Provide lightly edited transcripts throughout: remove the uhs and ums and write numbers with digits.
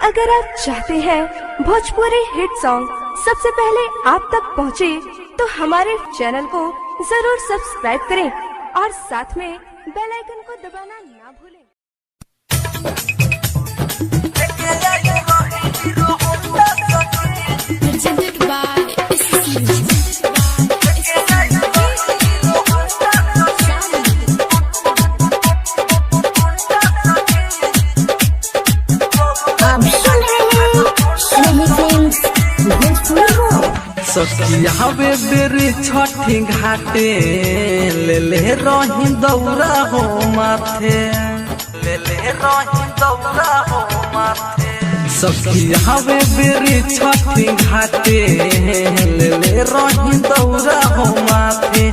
अगर आप चाहते हैं भोजपुरी हिट सॉन्ग सबसे पहले आप तक पहुंचे, तो हमारे चैनल को जरूर सब्सक्राइब करें और साथ में बेल आइकन को दबाना ना भूलें। सखिया बेरी छठी घाटे ले रही दौरा हो माथे, ले रही दौरा हो माथे। सखिया बेरी छठी घाटे ले रही दौरा हो माथे।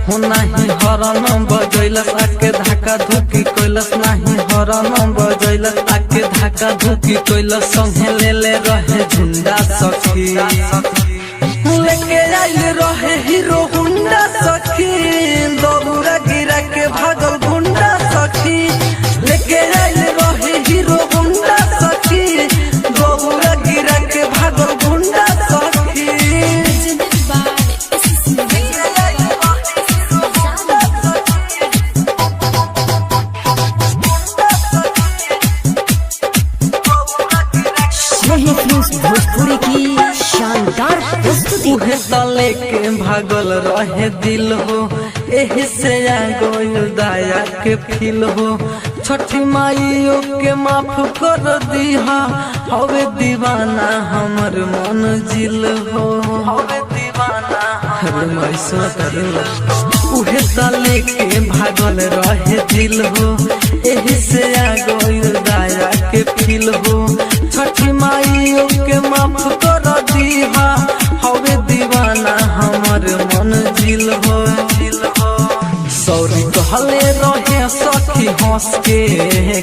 हो नहीं हरन बजैलस आके धाका धुकी कैलस, नहीं हरन बजैलस आके धाका धुकी कैलस। संगे ले रहे झुंडा सखी, लेके आइल रहे हीरो हुंडा सखी। दौरा गिरा के भागल गुंडा सखी, लेके आइल रहे हीरो हुंडा सखी। दौरा गिरा के भागल गुंडा सखी। भोजपुरी की शानदार प्रस्तुति। उहे तले के भागल रहे दिल हो, एही से आ गइल दया के फील हो। छठी माइयों के माफ कर दीहा, हवे दीवाना हमर मन जिल हो, हवे दीवाना हमर मैसा करला। उहे तले के भागल रहे दिल हो, एही से आ गइल दया के फील हो। छठी माइयों के माफ कर दीहा, हवे दीवाना हमर मन जिल हो, जिल हो। सॉरी कहले रहे सखी हंस के,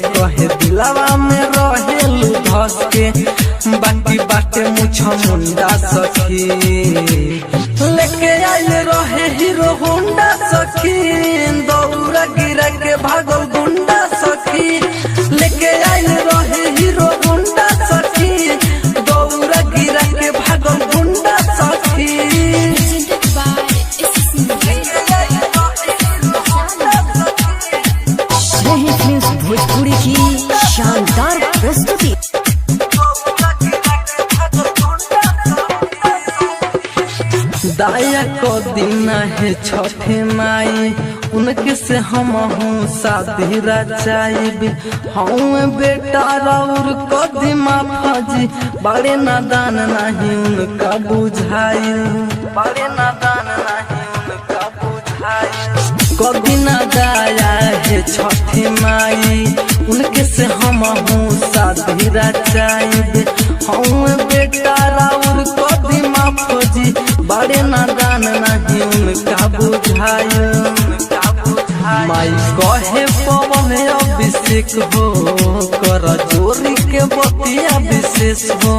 कहे दिलावा में रहे धस के। बाकी बाटे मुछा मुंडा सखी, लेके आइल रहे हीरो होंडा सखी। दौरा गिरा के भागल गुंडा सखी, लेके आइल रहे हीरो होंडा सखी। दौरा गिरा के भागल गुंडा सखी। भोजपुरी की शानदार प्रस्तुति। दाया को दिन है छठे माई, उनके से हम हूँ शादी रचाइब। हम बेटा राउर कदीमा फजी, बड़े नादान नहीं उनका बुझाई, बड़े नादान नहीं उनका बुझाई। कदीना दाया है छठे माई, उनके से हम हूँ शादी रचाइब। हम बेटा राउर कदीमा फजी, बड़े नादान नहीं उनका बुझाई, उनका बुझाई। माई कहे पवन अभिषेक हो, कर जोरी के बतिया विशेष हो।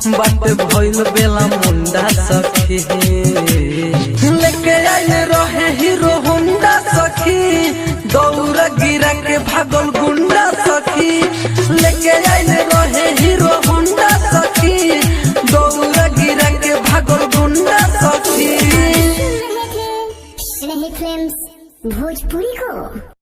बाट भइल बेला मुंडा सखी, लेके आइल रहे हीरो होंडा सखी। दौरा गिरा के भागल गुंडा